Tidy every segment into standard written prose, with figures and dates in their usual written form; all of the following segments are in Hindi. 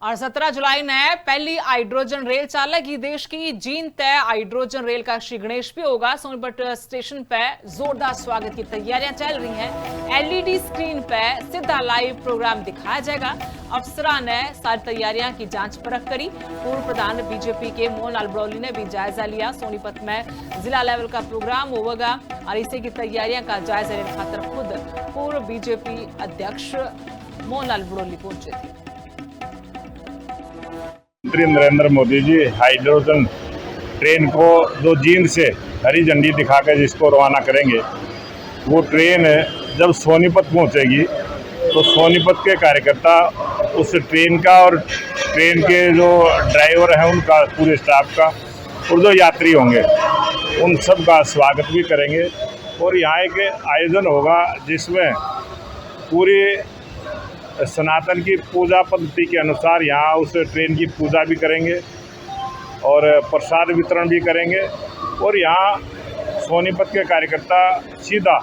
और 17 जुलाई ने पहली हाइड्रोजन रेल चालेगी। देश की जीन तय हाइड्रोजन रेल का श्री गणेश भी होगा। सोनीपत स्टेशन पे जोरदार स्वागत की तैयारियां चल रही हैं। एलईडी स्क्रीन पे सीधा लाइव प्रोग्राम दिखाया जाएगा। अफसरा ने सारी तैयारियां की जांच परख करी। पूर्व प्रधान बीजेपी के मोहन लाल ब्रौली ने भी जायजा लिया। सोनीपत में जिला लेवल का प्रोग्राम होगा और इसी की तैयारियां का जायजा लेने खातर खुद पूर्व बीजेपी अध्यक्ष मोहन लाल ब्रौली पहुंचे थे। प्रधानमंत्री नरेंद्र मोदी जी हाइड्रोजन ट्रेन को जो जींद से हरी झंडी दिखाकर जिसको रवाना करेंगे, वो ट्रेन जब सोनीपत पहुंचेगी तो सोनीपत के कार्यकर्ता उस ट्रेन का और ट्रेन के जो ड्राइवर हैं उनका, पूरे स्टाफ का और जो यात्री होंगे उन सब का स्वागत भी करेंगे। और यहाँ एक आयोजन होगा जिसमें पूरी सनातन की पूजा पद्धति के अनुसार यहाँ उस ट्रेन की पूजा भी करेंगे और प्रसाद वितरण भी करेंगे। और यहाँ सोनीपत के कार्यकर्ता सीधा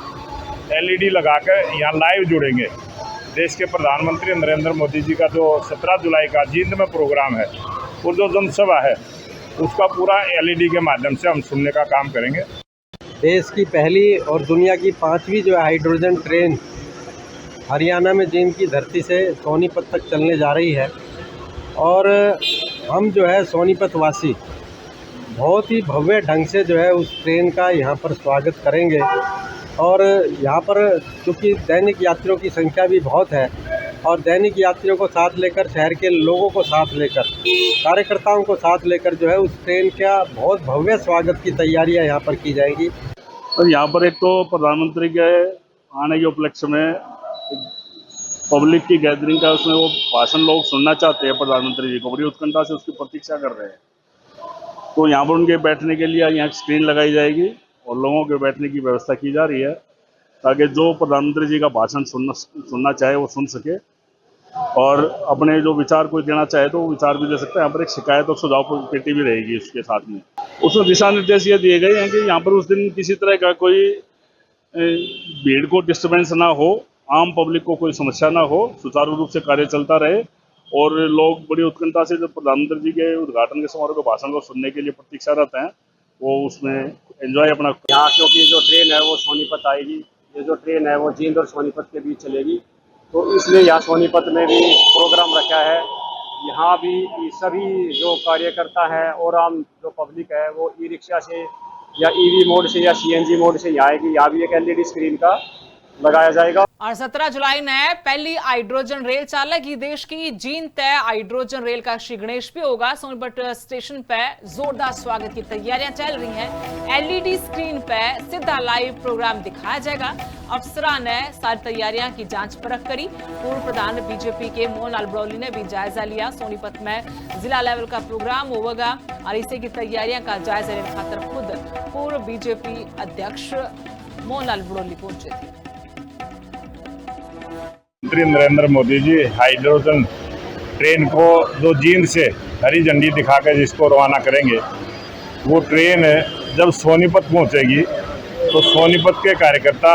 एलईडी लगाकर यहाँ लाइव जुड़ेंगे। देश के प्रधानमंत्री नरेंद्र मोदी जी का जो 17 जुलाई का जींद में प्रोग्राम है और जो जनसभा है उसका पूरा एलईडी के माध्यम से हम सुनने का काम करेंगे। देश की पहली और दुनिया की 5वीं जो हाइड्रोजन ट्रेन हरियाणा में जींद की धरती से सोनीपत तक चलने जा रही है और हम जो है सोनीपत वासी बहुत ही भव्य ढंग से जो है उस ट्रेन का यहाँ पर स्वागत करेंगे। और यहाँ पर चूँकि दैनिक यात्रियों की संख्या भी बहुत है और दैनिक यात्रियों को साथ लेकर, शहर के लोगों को साथ लेकर, कार्यकर्ताओं को साथ लेकर जो है उस ट्रेन का बहुत भव्य स्वागत की तैयारियाँ यहाँ पर की जाएंगी। और यहाँ पर एक तो प्रधानमंत्री के आने के उपलक्ष्य में पब्लिक की गैदरिंग का, उसमें वो भाषण लोग सुनना चाहते हैं। प्रधानमंत्री जी को बड़ी उत्कंठा से उसकी प्रतीक्षा कर रहे हैं। तो यहाँ पर उनके बैठने के लिए यहाँ स्क्रीन लगाई जाएगी और लोगों के बैठने की व्यवस्था की जा रही है ताकि जो प्रधानमंत्री जी का भाषण सुनना चाहे वो सुन सके और अपने जो विचार कोई देना चाहे तो वो विचार भी दे सकता है। यहाँ पर एक शिकायत और सुझाव पेटी भी रहेगी उसके साथ में। उसमें दिशा निर्देश ये दिए गए हैं कि यहाँ पर उस दिन किसी तरह का कोई भीड़ को डिस्टर्बेंस ना हो, आम पब्लिक को कोई समस्या ना हो, सुचारू रूप से कार्य चलता रहे और लोग बड़ी उत्कंठा से जब प्रधानमंत्री जी के उद्घाटन के समारोह के भाषण को सुनने के लिए प्रतीक्षारत हैं, वो उसमें एंजॉय अपना यहाँ, क्योंकि जो ट्रेन है वो सोनीपत आएगी। ये जो ट्रेन है वो जींद और सोनीपत के बीच चलेगी, तो इसलिए यहाँ सोनीपत में भी प्रोग्राम रखा है। यहाँ भी सभी जो कार्यकर्ता हैं और आम जो पब्लिक है वो ई रिक्शा से या ईवी मोड से या सीएनजी मोड से यहाँ आएगी। यहाँ भी एक एलईडी स्क्रीन का लगाया जाएगा। और 17 जुलाई ने पहली हाइड्रोजन रेल चालेगी। देश की जीन तय हाइड्रोजन रेल का श्री गणेश भी होगा। सोनीपत स्टेशन पे जोरदार स्वागत की तैयारियां चल रही हैं। एलईडी स्क्रीन पे सीधा लाइव प्रोग्राम दिखाया जाएगा। अफसरा ने सारी तैयारियां की जांच परख करी। पूर्व प्रधान बीजेपी के मोहन लाल ब्रौली ने भी जायजा लिया। सोनीपत में जिला लेवल का प्रोग्राम होगा और इसी की तैयारियां का जायजा लेने खातर खुद पूर्व बीजेपी अध्यक्ष मोहन लाल ब्रौली पहुंचे थे। प्रधानमंत्री नरेंद्र मोदी जी हाइड्रोजन ट्रेन को जो जींद से हरी झंडी दिखाकर जिसको रवाना करेंगे, वो ट्रेन जब सोनीपत पहुंचेगी तो सोनीपत के कार्यकर्ता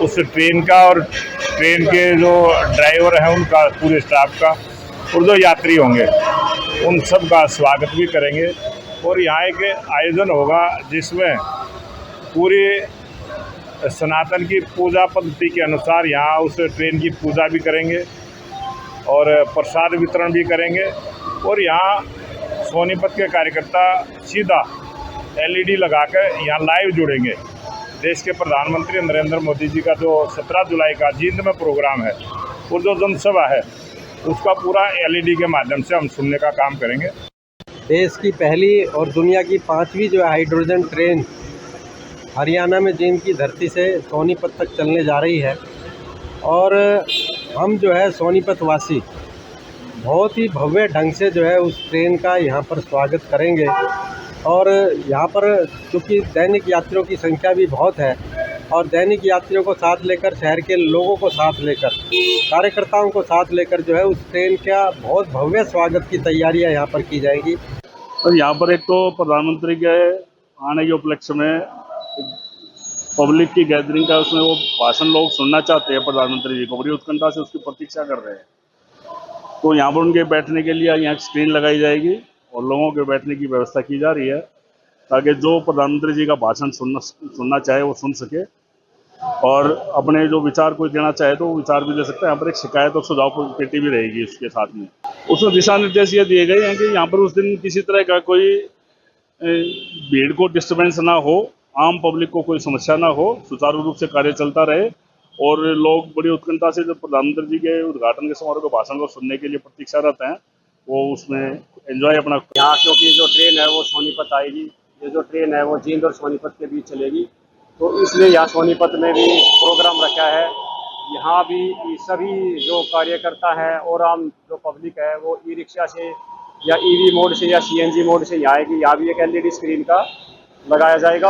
उस ट्रेन का और ट्रेन के जो ड्राइवर हैं उनका, पूरे स्टाफ का और जो यात्री होंगे उन सब का स्वागत भी करेंगे। और यहाँ एक आयोजन होगा जिसमें पूरी सनातन की पूजा पद्धति के अनुसार यहाँ उस ट्रेन की पूजा भी करेंगे और प्रसाद वितरण भी करेंगे। और यहाँ सोनीपत के कार्यकर्ता सीधा एलईडी लगाकर यहाँ लाइव जुड़ेंगे। देश के प्रधानमंत्री नरेंद्र मोदी जी का जो 17 जुलाई का जींद में प्रोग्राम है और जो जनसभा है उसका पूरा एलईडी के माध्यम से हम सुनने का काम करेंगे। देश की पहली और दुनिया की 5वीं जो हाइड्रोजन ट्रेन हरियाणा में जींद की धरती से सोनीपत तक चलने जा रही है और हम जो है सोनीपत वासी बहुत ही भव्य ढंग से जो है उस ट्रेन का यहाँ पर स्वागत करेंगे। और यहाँ पर चूँकि दैनिक यात्रियों की संख्या भी बहुत है और दैनिक यात्रियों को साथ लेकर, शहर के लोगों को साथ लेकर, कार्यकर्ताओं को साथ लेकर जो है उस ट्रेन का बहुत भव्य स्वागत की तैयारियाँ यहाँ पर की जाएंगी। और यहाँ पर एक तो प्रधानमंत्री के आने के उपलक्ष्य में पब्लिक की गैदरिंग का, उसमें वो भाषण लोग सुनना चाहते हैं। प्रधानमंत्री जी को बड़ी उत्कंठा से उसकी प्रतीक्षा कर रहे हैं। तो यहाँ पर उनके बैठने के लिए यहाँ स्क्रीन लगाई जाएगी और लोगों के बैठने की व्यवस्था की जा रही है, ताकि जो प्रधानमंत्री जी का भाषण सुनना चाहे वो सुन सके और अपने जो विचार कोई देना चाहे तो वो विचार भी दे सकता है। यहाँ पर एक शिकायत और सुझाव पेटी भी रहेगी उसके साथ में। उसमें दिशा निर्देश ये दिए गए हैं कि यहाँ पर उस दिन किसी तरह का कोई भीड़ को डिस्टर्बेंस ना हो, आम पब्लिक को कोई समस्या ना हो, सुचारू रूप से कार्य चलता रहे और लोग बड़ी उत्कंठा से जब प्रधानमंत्री जी के उद्घाटन के समारोह के भाषण को सुनने के लिए प्रतीक्षारत हैं, वो उसमें एंजॉय अपना। यहाँ क्योंकि जो ट्रेन है वो सोनीपत आएगी, ये जो ट्रेन है वो जींद और सोनीपत के बीच चलेगी, तो इसलिए यहाँ सोनीपत में भी प्रोग्राम रखा है। यहाँ भी सभी जो कार्यकर्ता है और आम जो पब्लिक है वो ई रिक्शा से या ईवी मोड से या सीएनजी मोड से यहाँ आएगी। यहाँ भी एक एलईडी स्क्रीन का लगाया जाएगा।